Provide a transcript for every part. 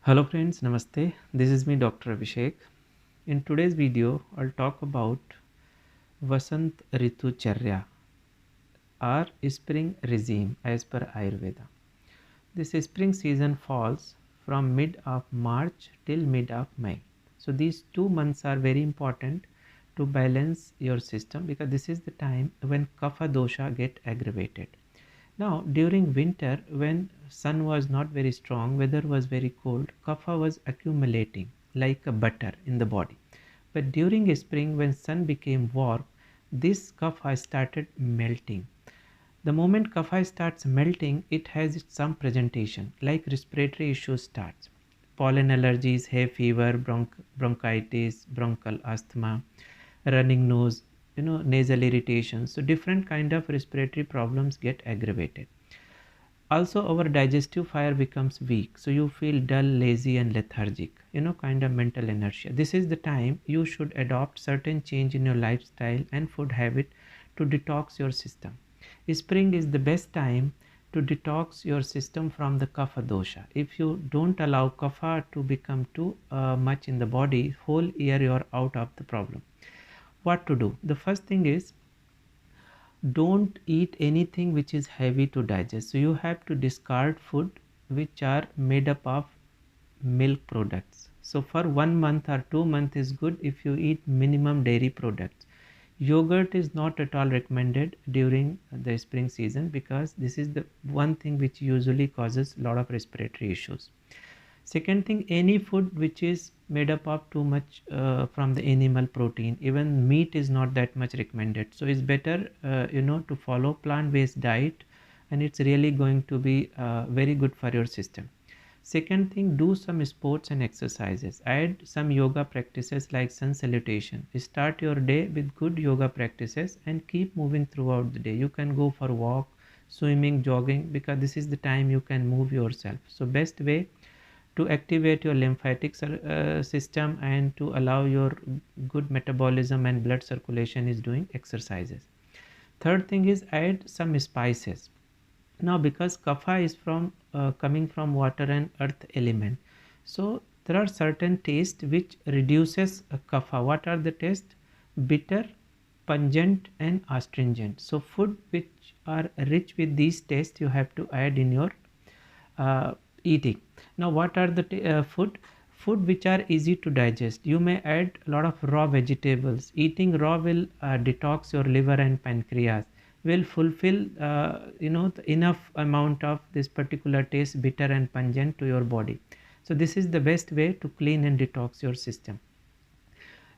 Hello friends, Namaste. This is me Dr. Abhishek. In today's video, I'll talk about Vasant Ritu Charya or spring regime as per Ayurveda. This spring season falls from mid of March till mid of May. So these 2 months are very important to balance your system because this is the time when Kapha dosha get aggravated. Now during winter when sun was not very strong, weather was very cold, kapha was accumulating like a butter in the body. But during spring when sun became warm, this kapha started melting. The moment kapha starts melting, it has some presentation like respiratory issues starts. Pollen allergies, hay fever, bronchitis, bronchial asthma, running nose, nasal irritation. So different kind of respiratory problems get aggravated. Also our digestive fire becomes weak, so you feel dull, lazy and lethargic, kind of mental inertia. This is the time you should adopt certain change in your lifestyle and food habit to detox your system. Spring is the best time to detox your system from the kapha dosha. If you don't allow kapha to become too much in the body, whole year you are out of the problem. What to do? The first thing is, don't eat anything which is heavy to digest. So you have to discard food which are made up of milk products. So for 1 month or 2 months is good if you eat minimum dairy products. Yogurt is not at all recommended during the spring season because this is the one thing which usually causes a lot of respiratory issues. Second thing, any food which is made up of too much from the animal protein, even meat is not that much recommended. So it's better, to follow plant-based diet, and it's really going to be very good for your system. Second thing, do some sports and exercises. Add some yoga practices like sun salutation. Start your day with good yoga practices and keep moving throughout the day. You can go for walk, swimming, jogging, because this is the time you can move yourself. So best way to activate your lymphatic system and to allow your good metabolism and blood circulation is doing exercises. Third thing is add some spices. Now because kapha is from coming from water and earth element, so there are certain taste which reduces kapha. What are the taste? Bitter, pungent and astringent. So food which are rich with these tastes you have to add in your eating. Now what are the food which are easy to digest? You may add a lot of raw vegetables. Eating raw will detox your liver and pancreas, will fulfill the enough amount of this particular taste, bitter and pungent, to your body. So this is the best way to clean and detox your system.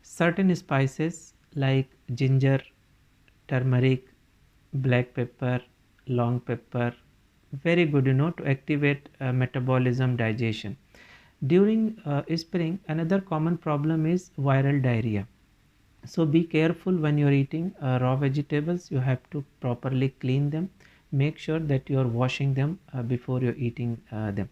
Certain spices like ginger, turmeric, black pepper, long pepper, very good, to activate metabolism, digestion. During spring, another common problem is viral diarrhea. So be careful when you're eating raw vegetables. You have to properly clean them. Make sure that you're washing them before you're eating them.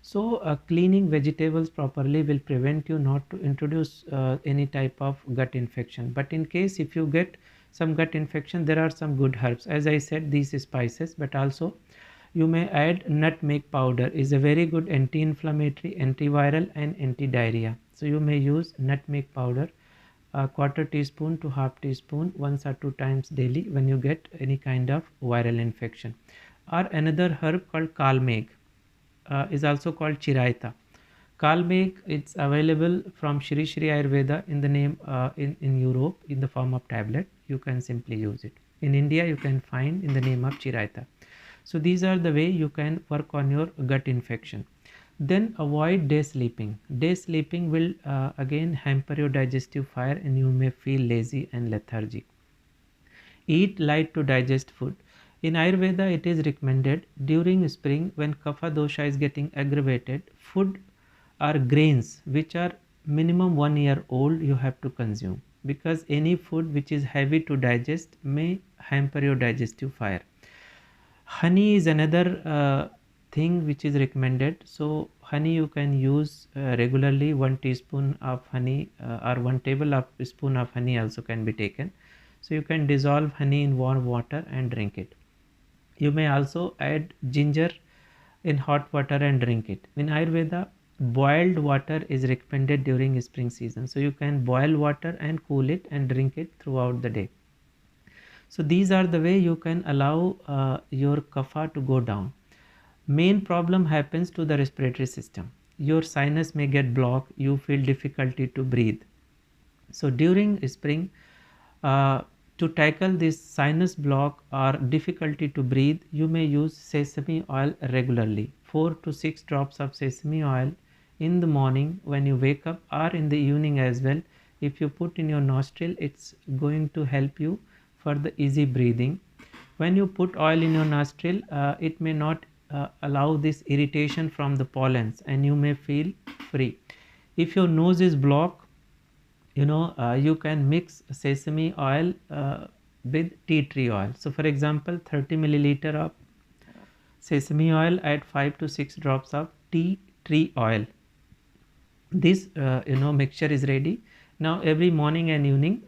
So cleaning vegetables properly will prevent you not to introduce any type of gut infection. But in case if you get some gut infection, there are some good herbs. As I said, these spices, but also you may add nutmeg powder, is a very good anti-inflammatory, antiviral and anti-diarrhea. So you may use nutmeg powder, a quarter teaspoon to half teaspoon, once or two times daily when you get any kind of viral infection. Or another herb called kalmeg is also called chiraita. Kalmeg, it's available from Shri Shri Ayurveda in the name in Europe in the form of tablet. You can simply use it. In India you can find in the name of chiraita. So these are the way you can work on your gut infection. Then avoid day sleeping. Day sleeping will again hamper your digestive fire and you may feel lazy and lethargic. Eat light to digest food. In Ayurveda it is recommended during spring when kapha dosha is getting aggravated, food or grains which are minimum 1 year old you have to consume, because any food which is heavy to digest may hamper your digestive fire. Honey is another thing which is recommended. So honey you can use regularly. 1 teaspoon of honey or 1 tablespoon of honey also can be taken. So you can dissolve honey in warm water and drink it. You may also add ginger in hot water and drink it. In Ayurveda, boiled water is recommended during spring season. So you can boil water and cool it and drink it throughout the day. So these are the way you can allow your kapha to go down. Main problem happens to the respiratory system. Your sinus may get blocked, you feel difficulty to breathe. So during spring, uh, to tackle this sinus block or difficulty to breathe, you may use sesame oil regularly. 4 to 6 drops of sesame oil in the morning when you wake up, or in the evening as well. If you put in your nostril, it's going to help you for the easy breathing. When you put oil in your nostril, it may not allow this irritation from the pollens, and you may feel free. If your nose is blocked, you can mix sesame oil with tea tree oil. So for example, 30 milliliter of sesame oil, add 5 to 6 drops of tea tree oil. This mixture is ready. Now every morning and evening,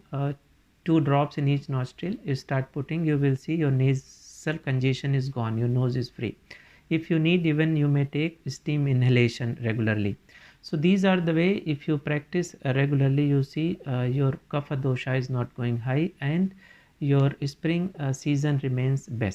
2 drops in each nostril you start putting, you will see your nasal congestion is gone, your nose is free. If you need, even you may take steam inhalation regularly. So these are the way, if you practice regularly, you see your kapha dosha is not going high, and your spring season remains best.